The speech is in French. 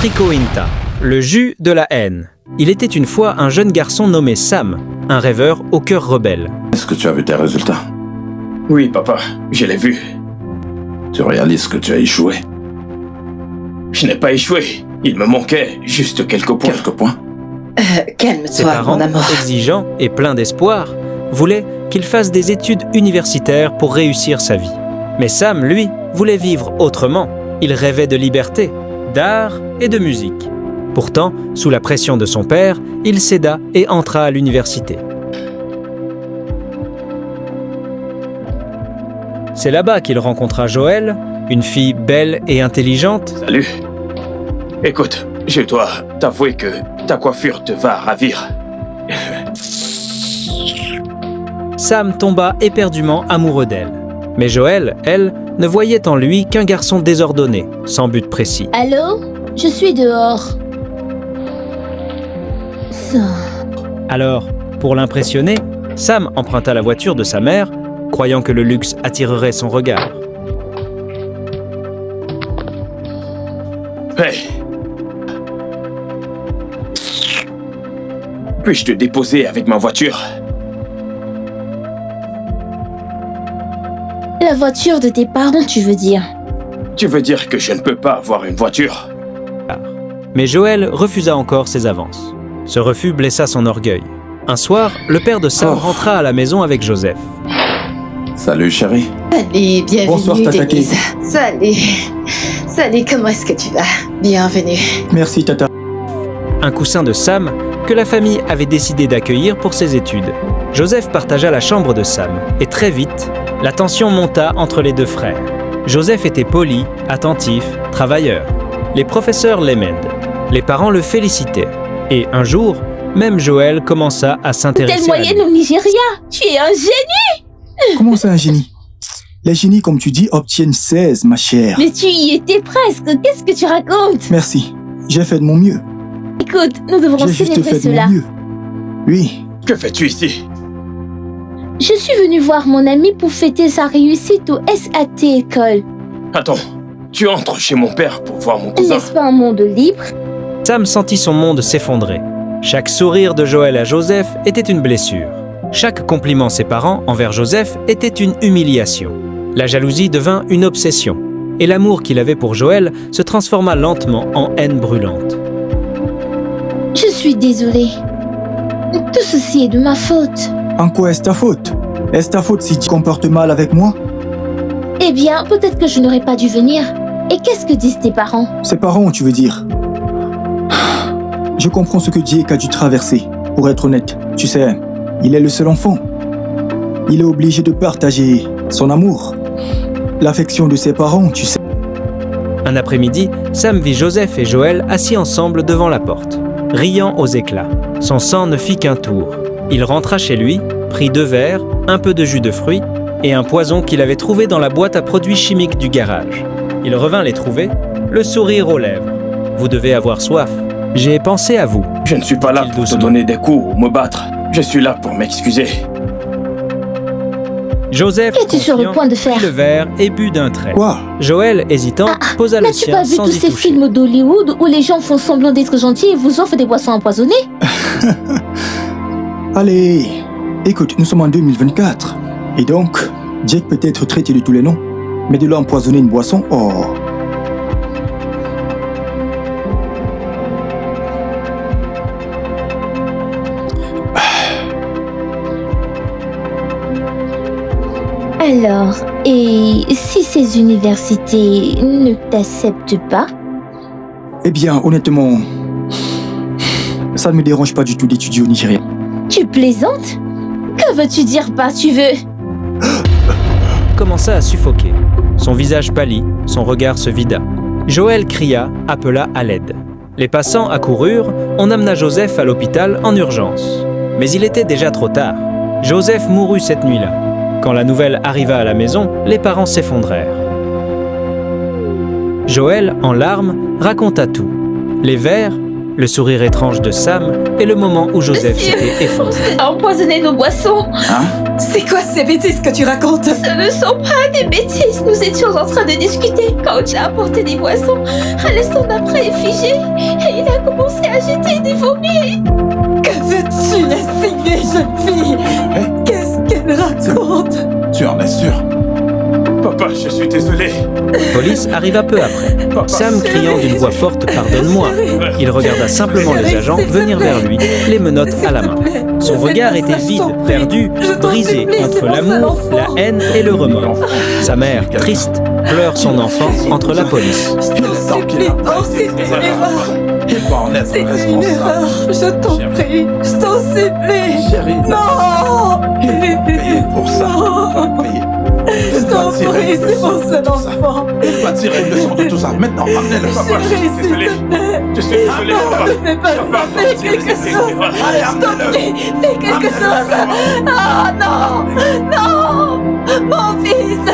Tricointa, le jus de la haine. Il était une fois un jeune garçon nommé Sam, un rêveur au cœur rebelle. Est-ce que tu as vu tes résultats? Oui, papa, je l'ai vu. Tu réalises que tu as échoué? Je n'ai pas échoué. Il me manquait juste quelques points. Quelques points? Ses Calme-toi, parents, mon amour. exigeants et pleins d'espoir, voulaient qu'il fasse des études universitaires pour réussir sa vie. Mais Sam, lui, voulait vivre autrement. Il rêvait de liberté, d'art et de musique. Pourtant, sous la pression de son père, il céda et entra à l'université. C'est là-bas qu'il rencontra Joël, une fille belle et intelligente. Salut. Écoute, je dois t'avouer que ta coiffure te va ravir. Sam tomba éperdument amoureux d'elle. Mais Joël, elle, ne voyait en lui qu'un garçon désordonné, sans but précis. Allô? Je suis dehors. Ça. Alors, pour l'impressionner, Sam emprunta la voiture de sa mère, croyant que le luxe attirerait son regard. Hey. Puis-je te déposer avec ma voiture? La voiture de tes parents, tu veux dire? Tu veux dire que je ne peux pas avoir une voiture? Mais Joël refusa encore ses avances. Ce refus blessa son orgueil. Un soir, le père de Sam rentra à la maison avec Joseph. Salut chérie. Salut, bienvenue, Bonsoir, Tata Denise. Salut. Salut, comment est-ce que tu vas? Bienvenue. Merci, Tata. Un coussin de Sam que la famille avait décidé d'accueillir pour ses études. Joseph partagea la chambre de Sam et très vite, la tension monta entre les deux frères. Joseph était poli, attentif, travailleur. Les professeurs l'aimaient. Les parents le félicitaient. Et un jour, même Joël commença à s'intéresser Telle à lui. moyenne au Nigeria. Tu es un génie. Comment c'est un génie? Les génies, comme tu dis, obtiennent 16, ma chère. Mais tu y étais presque. Qu'est-ce que tu racontes? Merci. J'ai fait de mon mieux. Écoute, nous devrons J'ai juste célébrer fait de cela. mon mieux. Oui. Que fais-tu ici? Je suis venue voir mon ami pour fêter sa réussite au SAT école. Attends, tu entres chez mon père pour voir mon cousin? N'est-ce pas un monde libre? Sam sentit son monde s'effondrer. Chaque sourire de Joël à Joseph était une blessure. Chaque compliment de ses parents envers Joseph était une humiliation. La jalousie devint une obsession. Et l'amour qu'il avait pour Joël se transforma lentement en haine brûlante. Je suis désolée. Tout ceci est de ma faute. En quoi est-ce ta faute? Est-ce ta faute si tu te comportes mal avec moi? Eh bien, peut-être que je n'aurais pas dû venir. Et qu'est-ce que disent tes parents? Ses parents, tu veux dire? Je comprends ce que Jake a dû traverser. Pour être honnête, tu sais, il est le seul enfant. Il est obligé de partager son amour. L'affection de ses parents, tu sais. Un après-midi, Sam vit Joseph et Joël assis ensemble devant la porte, riant aux éclats. Son sang ne fit qu'un tour. Il rentra chez lui, prit 2 verres, un peu de jus de fruits et un poison qu'il avait trouvé dans la boîte à produits chimiques du garage. Il revint les trouver, le sourire aux lèvres. « Vous devez avoir soif. J'ai pensé à vous. Je ne suis pas là Dit-il pour te doucement. donner des coups ou me battre. Je suis là pour m'excuser. » Joseph, Qu'es-tu sur le confiant, point de faire? prit le verre et but d'un trait. Quoi? Joël, hésitant, posa le N'as-tu sien pas vu sans tous y ces toucher. films d'Hollywood où les gens font semblant d'être gentils et vous offrent des boissons empoisonnées? Allez, écoute, nous sommes en 2024. Et donc, Jake peut être traité de tous les noms. Mais de là empoisonner une boisson, oh. Alors, et si ces universités ne t'acceptent pas? Eh bien, honnêtement, ça ne me dérange pas du tout d'étudier au Nigeria. Tu plaisantes? Que veux-tu dire par tu veux? Commença à suffoquer. Son visage pâlit, son regard se vida. Joël cria, appela à l'aide. Les passants accoururent, on amena Joseph à l'hôpital en urgence. Mais il était déjà trop tard. Joseph mourut cette nuit-là. Quand la nouvelle arriva à la maison, les parents s'effondrèrent. Joël, en larmes, raconta tout. Les vers, le sourire étrange de Sam, est le moment où Joseph s'était effondré. A empoisonné nos boissons. Hein? C'est quoi ces bêtises que tu racontes? Ce ne sont pas des bêtises. Nous étions en train de discuter quand tu as apporté des boissons. À l'instant d'après, figé. Et il a commencé à jeter des vomis. Que veux-tu, lascivée jeune fille? Qu'est-ce qu'elle raconte? Tu en es sûr? Papa, je suis désolé. Police arriva peu après. Sam criant d'une voix forte « Pardonne-moi ». Il regarda simplement les agents venir vers lui, les menottes à la main. Son regard était vide, perdu, brisé entre l'amour, la haine et le remords. Sa mère, triste, pleure son enfant entre la police. Il est temps qu'il apprenne ses erreurs. Il va en être C'est une responsable. erreur, je t'en prie, je t'en supplie. Chérie, Non! il va payer pour ça. Il va payer. Je t'en prie, c'est mon seul enfant. Il va tirer une leçon de tout ça. Maintenant, amenez-le. Papa, je Chérie, suis s'il désolé. te plaît. Je suis désolé, papa. Ne fais pas ça, fais quelque chose. Allez, Je t'en amenez-le. prie, fais quelque chose. Ah non, non, mon fils.